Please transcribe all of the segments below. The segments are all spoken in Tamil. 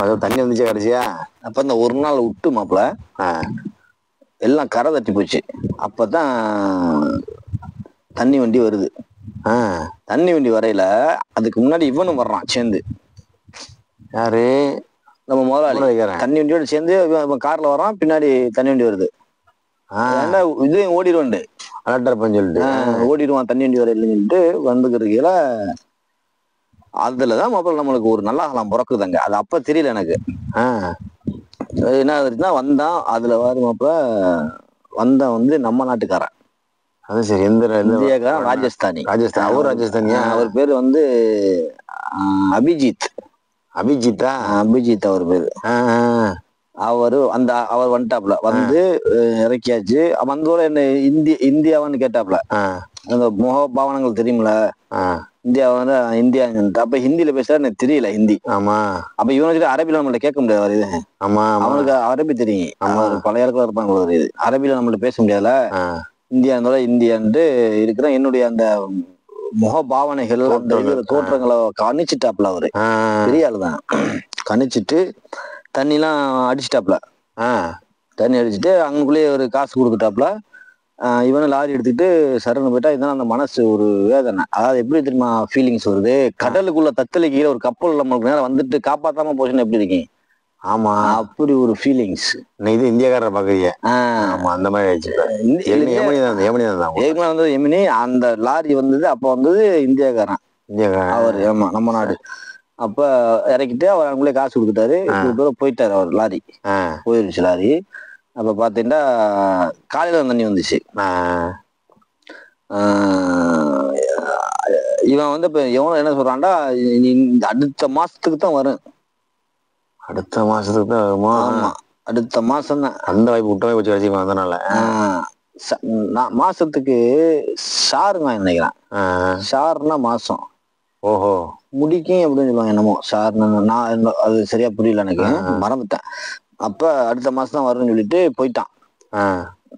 அது தண்ணி வந்துச்சு கடைசியா. அப்ப இந்த ஒரு நாள் விட்டு மாப்பிள எல்லாம் கரை தட்டி போச்சு. அப்பதான் தண்ணி வண்டி வருது. தண்ணி வண்டி வரையில அதுக்கு முன்னாடி இவனும் வர்றான் சேர்ந்து. யாரு? நம்ம முதலாளி தண்ணி வண்டியோட சேர்ந்து இவன் கார்ல வரான், பின்னாடி தண்ணி வண்டி வருது. ஏன்னா இதுவும் ஓடிடுவான் சொல்லிட்டு ஓடிடுவான், தண்ணி வண்டி வரையிலன்னு சொல்லிட்டு வந்துக்கிறதுல அதுலதான் மாப்பிள்ள நம்மளுக்கு ஒரு நல்ல காலம் பிறக்குதுங்க. அது அப்ப தெரியல எனக்கு. என்ன ஆகுதுன்னா வந்தான், அதுல வாரு மாப்பிள்ள வந்தான் வந்து நம்ம நாட்டுக்காரன். அது சரி. எந்த இந்தியாக்காரன், ராஜஸ்தானி. அவர் ராஜஸ்தானியா? அவர் பேரு வந்து அபிஜித். அபிஜித்தா? அபிஜித் அவர் பேரு. அவரு அவர் வந்துட்டாப்ல, வந்து இறக்கியாச்சு. வந்தோட என்ன இந்தியாவான்னு கேட்டாப்ல. அந்த முக பாவனங்கள் தெரியுமில, இந்தியாவான இந்தியா. அப்ப ஹிந்தியில பேசுறா எனக்கு தெரியல ஹிந்தி. ஆமா. அப்ப இவனை வச்சுட்டு அரபில நம்மள்ட்ட கேட்க முடியாது. இது அவனுக்கு அரபி தெரியும், பழைய இடத்துல இருப்பாங்க. இது அரபில நம்மள்ட்ட பேச முடியாதுல. இந்தியா இருந்தாலும் இந்தியான்ட்டு இருக்கிற என்னுடைய அந்த முக பாவனைகள், அந்த தோற்றங்களை கணிச்சிட்டாப்ல. அவரு பெரிய ஆளுதான். கணிச்சிட்டு தண்ணிலாம் அடிச்சிட்டாப்ல. தண்ணி அடிச்சுட்டு அங்குள்ளேயே ஒரு காசு கொடுத்துட்டாப்ல. இவனை லாரி எடுத்துக்கிட்டு சரணு போயிட்டா. இதனால அந்த மனசு ஒரு வேதனை. அதாவது எப்படி தெரியுமா ஃபீலிங்ஸ் வருது? கடலுக்குள்ள தத்தளை கீழே ஒரு கப்பல் நம்மளுக்கு நேரம் வந்துட்டு காப்பாத்தாம போச்சுன்னு எப்படி இருக்கீங்க? ஆமா, அப்படி ஒரு ஃபீலிங்ஸ். இது இந்தியாக்காரரை பாக்குறீங்க? ஆமா, அந்த மாதிரி ஆயிடுச்சு. வந்து எமினி அந்த லாரி வந்தது, அப்ப வந்தது இந்தியாக்காரன். அவர் ஆமா நம்ம நாடு. அப்ப இறக்கிட்டு அவர் அவங்களே காசு கொடுத்துட்டாரு. போயிட்டாரு அவர். லாரி போயிருச்சு லாரி. அப்ப பாத்தீங்கன்னா காலையில தண்ணி வந்துச்சு. இவன் வந்து இப்ப எவனும் என்ன சொல்றான்டா, அடுத்த மாசத்துக்கு தான் வரும். அடுத்த மாசத்துக்கு தான் வருமா? ஆமா, அடுத்த மாசம் தான். அந்த வாய்ப்பு விட்ட வாய்ப்பு வச்சுக்கலாம். அதனால மாசத்துக்கு ஷாருங்க நினைக்கிறேன். ஷார்னா மாசம். ஓஹோ, முடிக்கும் அப்படின்னு சொல்லுவாங்க என்னமோ ஷார்னு. நான் அது சரியா புரியல எனக்கு, மறந்துட்டேன். அப்ப அடுத்த மாசம் தான் வரும்னு சொல்லிட்டு போயிட்டான்.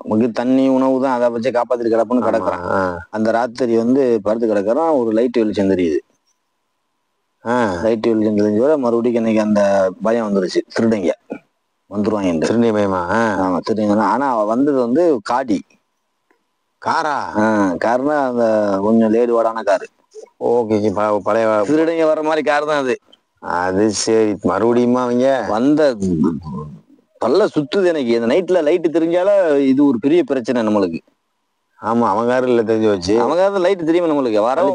நமக்கு தண்ணி உணவு தான், அதை வச்சு காப்பாத்திட்டு கிடப்புன்னு கிடக்குறான். அந்த ராத்திரி வந்து படுத்து கிடக்குறான். ஒரு லைட் வெளிச்சம் தெரியுது. லைட் வெளிச்சம் தெரிஞ்சோட மறுபடியும் இன்னைக்கு அந்த பயம் வந்துருச்சு. திருடங்க வந்துருவாங்க. திருநெய் பயமா? ஆமா, திருநெய். ஆனா வந்தது வந்து காடி காரா? காருனா அந்த கொஞ்சம் லேடு வாடான காரு. ஓகே, பழைய திருடங்க வர்ற மாதிரி கார் தான் அது. அது சரி. மறுபடியுமா அவங்க வந்த பல்ல சுத்துது எனக்கு. இந்த நைட்ல லைட்டு தெரிஞ்சால இது ஒரு பெரிய பிரச்சனை நம்மளுக்கு. ஆமா, அவங்க காரு இல்ல தெரிஞ்சு வச்சு. அவங்க காரு லைட்டு தெரியுமா நம்மளுக்கு? வர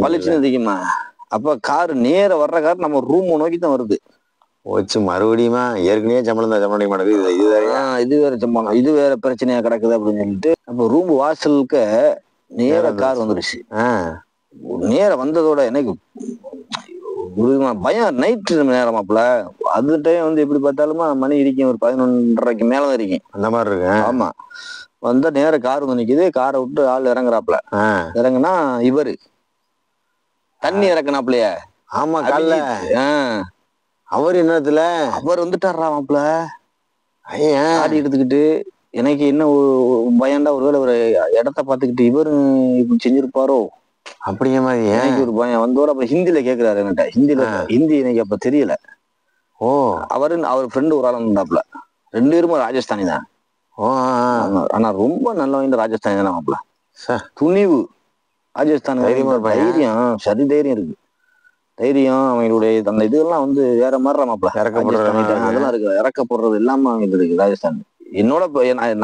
பளிச்சுன்னு தெரியுமா? அப்ப காரு நேர வர்ற கார் நம்ம ரூம் நோக்கி தான் வருது. வச்சு மறுபடியுமா ஏற்கனவே சம்பளம் தான், சம்பளம் மாட்டேங்குது. இது வேற சம்பளம், இது வேற பிரச்சனையா கிடக்குது அப்படின்னு சொல்லிட்டு அப்ப ரூம் வாசலுக்கு நேர கார் வந்துருச்சு. நேர வந்ததோட எனக்கு பயம். நைட்டு நேரமாப்புல அது டைம் வந்து எப்படி பார்த்தாலுமா மணி இருக்கும், ஒரு 11:30க்கு மேலதான் இருக்கும். அந்த மாதிரி இருக்கு. ஆமா, வந்தா நேர கார் வந்து நிக்குது. காரை விட்டு ஆள் இறங்குறாப்புல. இறங்குனா இவரு தண்ணி இறக்குனாப்லையே. ஆமா, காலைல. அவர் என்னத்துல அவர் வந்துட்டாரா மாப்பிள ஆடி எடுத்துக்கிட்டு. எனக்கு என்ன பயம்டா, ஒருவேளை ஒரு இடத்த பாத்துக்கிட்டு இவரு இப்படி செஞ்சிருப்பாரோ அப்படிங்கிற மாதிரி எனக்கு ஒரு பயம் வந்தோட. அப்புறம் ஹிந்தியில கேக்குறாரு என்கிட்ட. ஹிந்தி எனக்கு அப்ப தெரியல. அவர் ஃப்ரெண்டு ஒரு ஆள் இருந்தாப்ல. 2 பேருமே ராஜஸ்தானி தான். ஆனா ரொம்ப நல்லவங்க ராஜஸ்தானி தானே மாப்பிள. துணிவு ராஜஸ்தான். தைரியம், சரி தைரியம் இருக்கு. தைரியம் அவங்களுடைய அந்த இதெல்லாம் வந்து வேற மாதிரி மாப்பிள. அதெல்லாம் இருக்கு. இறக்கப்படுறது எல்லாமே அவங்க இருக்கு ராஜஸ்தான். என்னோட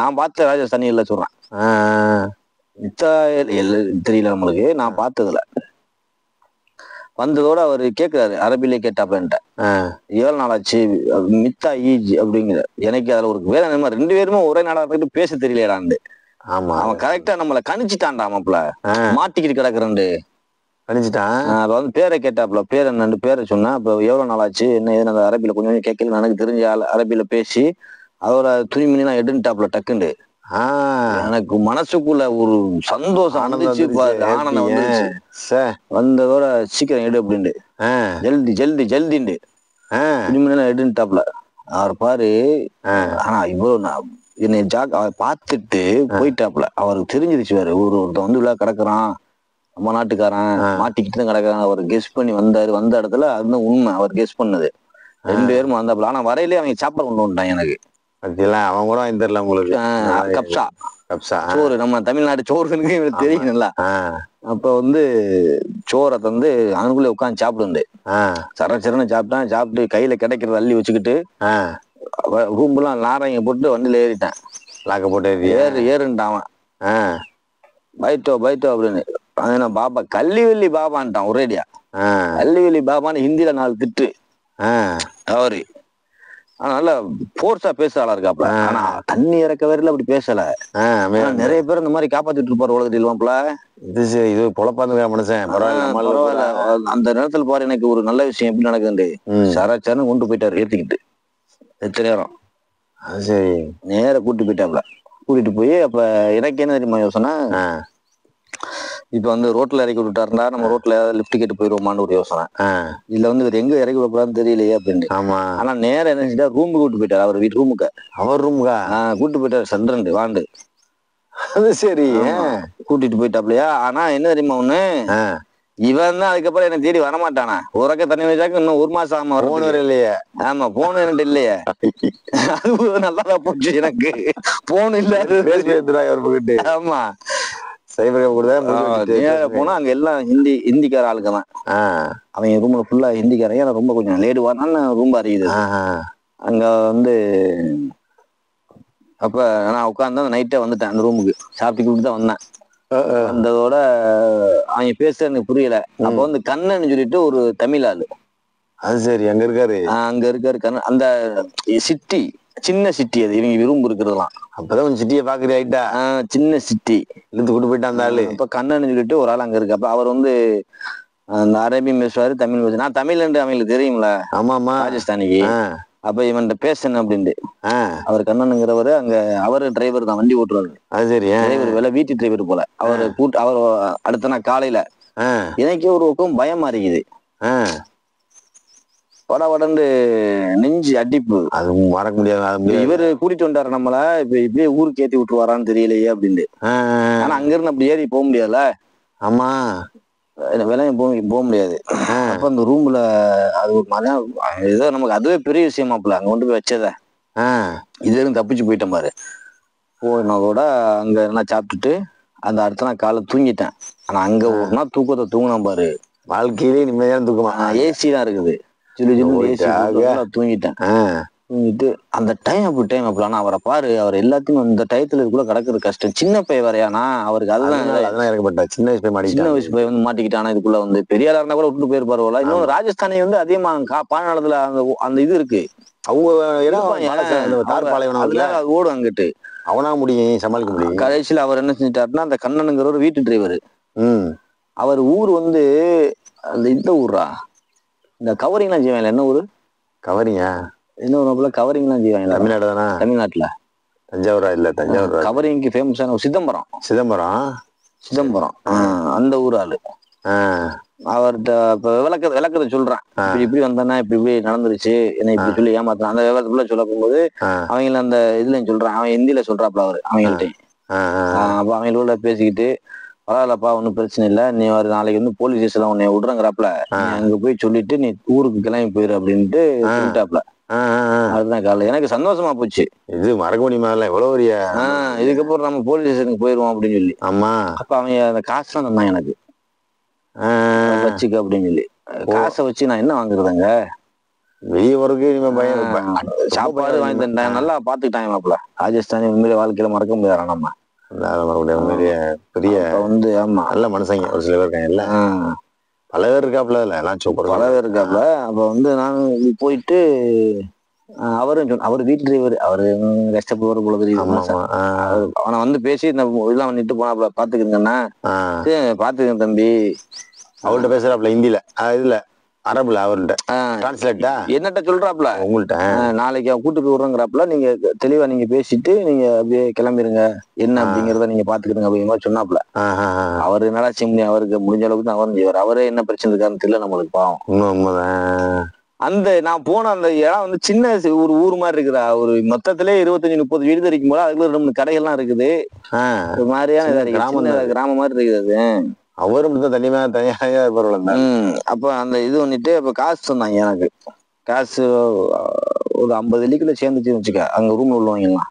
நான் பார்த்த ராஜஸ்தானி இல்ல சொல்றேன். தெரியல நம்மளுக்கு, நான் பார்த்ததுல. வந்ததோட அவரு கேக்குறாரு, அரபிலே கேட்டாப்லன்ட்ட, எவ்வளவு நாளாச்சு மித்தா ஈஜ் அப்படிங்கிற. எனக்கு அதுல ஒரு வேதனை. 2 பேருமே ஒரே நாடா இருந்துட்டு பேச தெரியலையாடான்னு. ஆமா, அவன் கரெக்டா நம்மள கணிச்சுட்டான்டா மாப்பிள. மாட்டிக்கிட்டு கிடக்குறேன் கணிச்சுட்டான். அப்ப வந்து பேரை கேட்டாப்ல. பேர் என்னன்னு பேரை சொன்னா. அப்ப எவ்வளவு நாளாச்சு என்ன ஏதுன்னு அந்த அரபில கொஞ்சம் கேட்கல. எனக்கு தெரிஞ்ச அரபில பேசி அதோட துணிமணி நான் எடுன்ட்டாப்ல டக்குண்டு. எனக்கு மனசுக்குள்ள ஒரு சந்தோஷம் வந்துச்சு, ஆனந்தம் வந்துருச்சு. வந்ததோட சீக்கிரம் எடு அப்படின்ட்டு, ஜல்தி ஜல்தி ஜல்திண்டு துணிமணி எடுன்ட்டாப்ல. அவர் பாரு. ஆனா இவ்வளவு என்னை பார்த்துட்டு போயிட்டாப்ல. அவருக்கு தெரிஞ்சிருச்சு வேற ஒருத்தன் வந்து உள்ள கிடக்குறான், நம்ம நாட்டுக்காரன் மாட்டிக்கிட்டு தான் கிடக்குறான். அவர் கெஸ் பண்ணி வந்தாரு. வந்த இடத்துல அதுதான் உண்மை. அவர் கெஸ் பண்ணது. 2 பேரும் வந்தாப்புல. ஆனா வரையிலே அவங்க சாப்பாடு கொண்டு வந்துட்டான் எனக்கு. பத்தியெல்லாம் அவன் கூட வாங்கி தரல உங்களுக்கு. கப்சா கப்சா சோறு, நம்ம தமிழ்நாடு சோறுன்னு இவனுக்கு தெரியும் நல்லா. அப்ப வந்து சோறை தந்து அவனுக்குள்ளே உட்காந்து சாப்பிடுந்து. சரச்சரன்னு சாப்பிட்டான். சாப்பிட்டு கையில கிடைக்கிறத அள்ளி வச்சுக்கிட்டு ரூம்பெல்லாம் நாரைங்க போட்டு வண்டியில ஏறிட்டேன். லாக்க போட்டு ஏறுன்ட்டான் அவன். பைட்டோ பைட்டோ அப்படின்னு. பாபா கள்ளிவெள்ளி பாபான்ட்டான் ஒரேடியா. கள்ளிவெள்ளி பாபான்னு ஹிந்தியில 4 திட்டு அவரு. நல்ல போர்ஸா பேச ஆளா இருக்காப்ல. ஆனா தண்ணி இறக்க வரையில அப்படி பேசல. நிறைய பேர் இந்த மாதிரி காப்பாத்திட்டு இருப்பாரு உலகத்தில்வாப்ல. இது பொழப்பாந்துக்கா மனுஷன். பரவாயில்ல. அந்த நேரத்துல பாரு எனக்கு ஒரு நல்ல விஷயம் எப்படி நடக்குது. சரச்சரன்னு கொண்டு போயிட்டாரு ஏத்திக்கிட்டு. எத்தனை நேரம் அது சரி நேர கூட்டிட்டு போயிட்டாப்ல. கூட்டிட்டு போய் அப்ப எனக்கு என்ன தெரியுமா யோசனை, இப்ப வந்து ரோட்ல இறக்கி விட்டுட்டாருன்னா நம்ம ரோட்ல ஏதாவது லிப்ட் கேட்டு போயிருவோமான்னு ஒரு யோசனை. இதுல வந்து இவர் எங்க இறக்கி விடக்கூடாதுன்னு தெரியலையே அப்படின்னு. ஆனா நேரம் என்ன செஞ்சா ரூமுக்கு கூட்டு போயிட்டாரு. அவர் வீட்டு ரூமுக்கு. அவர் ரூமுக்கா கூட்டு போயிட்டாரு. சந்திரன் வாண்டு. அது சரி கூட்டிட்டு போயிட்டாப்லையா. ஆனா என்ன தெரியுமா ஒண்ணு, இவன் தான் அதுக்கப்புறம் என்ன தேடி வரமாட்டானா. உறக்க தண்ணி வச்சாக்க இன்னும் 1 மாசம் ஆமா போன் இல்லையே. ஆமா போன் என்கிட்ட இல்லையே. அது நல்லாதான் போச்சு எனக்கு. போன் இல்ல. ஆமா போனா அங்க எல்லாம் ஹிந்திக்கார ஆளுங்க தான். அவங்க ரூம்ல ஃபுல்லா ஹிந்திக்காரங்க. ரொம்ப கொஞ்சம் லேடுவானான்னு ரொம்ப அறியுது. அங்க வந்து அப்ப நான் உட்காந்து நைட்டே வந்துட்டேன் அந்த ரூமுக்கு. சாப்பிட்டு தான் வந்தேன். வந்ததோட அவங்க பேச எனக்கு புரியல. அப்ப வந்து கண்ணன்னு சொல்லிட்டு ஒரு தமிழ் ஆளு. அது சரி அங்க இருக்காரு. அங்க இருக்காரு கண்ணன். அந்த சிட்டி சின்ன சிட்டி அது இவங்க ரூம் இருக்கிறதுலாம். அப்பதான் சிட்டியை பாக்குறீ ஆயிட்டா. சின்ன சிட்டி இழுத்து கூட்டு போயிட்டான் அந்த ஆளு. அப்ப கண்ணன்னு சொல்லிட்டு ஒரு ஆள் அங்க இருக்கு. அப்ப அவர் வந்து அந்த அரேபியம் பேசுவாரு, தமிழ் பேசுவாரு. நான் தமிழ் அவங்களுக்கு தெரியும்ல. ஆமா ஆமா ராஜஸ்தானிக்கு. அப்ப இவன்கிட்ட பேசணும் அப்படின்ட்டு. அவர் கண்ணனுங்கிறவரு அங்க அவரு டிரைவர் தான், வண்டி ஓட்டுறாரு. அது சரி டிரைவர் வீட்டு டிரைவர் போல. அவர் அடுத்த நாள் காலையில எனக்கே ஒரு பக்கம் பயமா இருக்குது. வடவடந்து நெஞ்சு அடிப்பு. அது மறக்க முடியாது. இவரு கூட்டிட்டு வந்தாரு நம்மள. இப்ப இப்படியே ஊருக்கு ஏத்தி விட்டுருவாரான்னு தெரியலையே அப்படின்ட்டு. ஆனா அங்க இருந்து அப்படி ஏறி போக முடியாதுல்ல. ஆமா விலையை போக முடியாது. அப்ப அந்த ரூம்ல அது ஒரு மதம் ஏதோ நமக்கு அதுவே பெரிய விஷயமாப்புல. அங்க கொண்டு போய் வச்சத இது இருந்து தப்பிச்சு போயிட்டேன் பாரு. போனதோட அங்க என்ன சாப்பிட்டுட்டு அந்த அடுத்த நாள் காலை தூங்கிட்டேன். ஆனா அங்க ஒரு நாள் தூக்கத்தை தூங்கினேன் பாரு. வாழ்க்கையிலே நிம்மதியான தூக்கமா. ஏசி தான் இருக்குது. தூங்கிட்டேன். தூங்கிட்டு அந்த டைம் அப்படி. ஆனா அவரை பாரு, அவர் எல்லாத்தையும் இந்த டயத்துல இதுக்குள்ள கிடக்குறது கஷ்டம். சின்ன பையன் வரையானா அவருக்கு அதெல்லாம் இறக்கப்பட்ட சின்ன வயசு பையன் வந்து மாட்டிக்கிட்டானா இதுக்குள்ள. வந்து பெரிய ஆளா இருந்தா கூட விட்டுட்டு போயிருப்பாரு போல. இன்னொரு ராஜஸ்தானி வந்து அதிகமா பாலநாளத்துல அந்த இது இருக்கு. அவங்க ஓடும் அங்கிட்டு. அவனா முடியும் சமாளிக்க முடியும். கடைசியில அவர் என்ன செஞ்சிட்டாருன்னா, அந்த கண்ணனுங்கிற ஒரு வீட்டு டிரைவர். அவர் ஊர் வந்து அந்த இந்த ஊரா இந்த கவரிங்லாம் செய்வாங்க. என்ன ஊரு கவரிங்கா? என்ன ஊர் கவரிங்லாம் செய்வாங்க? தமிழ்நாடு தானா? தமிழ்நாட்டுல தஞ்சாவூரா? இல்ல தஞ்சாவூர். கவரிங்க்கு ஃபேமஸான சிதம்பரம். சிதம்பரம் அந்த ஊர் ஆளு. அவர்கிட்ட இப்ப விளக்கத்தை சொல்றான். இப்படி வந்தானே இப்படி நடந்துருச்சு, என்ன இப்படி சொல்லி ஏமாத்தான். அந்த விவரத்துக்குள்ள சொல்ல போகும்போது அவங்கள அந்த இதுல சொல்றான். அவன் ஹிந்தியில சொல்றாப்ல அவரு அவங்கள்ட்ட. அப்ப அவங்களோட பேசிக்கிட்டு, பரவாயில்லப்பா ஒன்னும் பிரச்சனை இல்லை, நீ ஒரு நாளைக்கு வந்து போலீஸ் ஸ்டேஷன்ல உன்னை விடுறங்கிறாப்ல, அங்க போய் சொல்லிட்டு நீ ஊருக்கு கிளம்பி போயிரு அப்படின்ட்டு சொல்லிட்டாப்ல. அதுதான் காலைல எனக்கு சந்தோஷமா போச்சு. இது மறக்க முடியுமா? எவ்வளவு பெரிய இதுக்கப்புறம் நம்ம போலீஸ் ஸ்டேஷனுக்கு போயிருவோம் அப்படின்னு சொல்லி. ஆமா. அப்ப அவங்க அந்த காசுலாம் தந்தான் எனக்கு, வச்சுக்க அப்படின்னு சொல்லி. காசை வச்சு நான் என்ன வாங்குறதுங்க? வெளியே வரைக்கும் சாப்பாடு வாங்கி தந்தேன், நல்லா பாத்துக்கிட்டாங்க மாப்பிள்ள. ராஜஸ்தானி உண்மையிலே வாழ்க்கையில மறக்க முடியாதா நம்ம. பெரிய வந்து ஆமா நல்ல மனுஷங்க ஒரு சில பேர் இருக்காங்க. இல்ல பல பேர் இருக்காப்ல, எல்லாம் சூப்பர் பல பேர் இருக்காப்ல. அப்ப வந்து நான் போயிட்டு அவரும் அவர் வீட்டு டிரைவர், அவரு கஷ்டப்படுவார் போல தெரியுது. அவனை வந்து பேசி இந்த இதெல்லாம் பண்ணிட்டு போனாப்ல, பாத்துக்கிறேங்கண்ணா பாத்துக்கிறேன் தம்பி. அவள்கிட்ட பேசுறாப்ல ஹிந்தில, இதுல அரபுல அவர்கிட்ட டிரான்ஸ்லேட்டா என்னட்ட சொல்றாப்ல. உங்கள்ட்ட நாளைக்கு அவன் கூட்டு போய் விடுறங்கிறாப்ல, நீங்க தெளிவா நீங்க பேசிட்டு நீங்க அப்படியே கிளம்பிருங்க, என்ன அப்படிங்கறத நீங்க பாத்துக்கிடுங்க அப்படிங்கிற மாதிரி சொன்னாப்ல. அவரு என்னடா செய்ய முடியும், அவருக்கு முடிஞ்ச அளவுக்கு தான் அவரும் செய்வார். அவரே என்ன பிரச்சனை இருக்காருன்னு தெரியல நம்மளுக்கு, பாவம். உண்மைதான். அந்த நான் போன அந்த இடம் வந்து சின்ன ஒரு ஊர் மாதிரி இருக்குதா. ஒரு மொத்தத்திலே 25-30 வீடு இருக்கும் போல. அதுக்குள்ள 2 கடைகள்லாம் இருக்குது. ஒரு மாதிரியான கிராமம் மாதிரி இருக்குது அது. அவரும் தனியா இருப்பாரு. அப்ப அந்த இது பண்ணிட்டு அப்ப காசு சொன்னாங்க எனக்கு. காசு ஒரு 50 வெள்ளிக்குள்ள சேர்ந்துச்சுன்னு வச்சுக்க, அங்க ரூம்ல உள்ளவங்கலாம்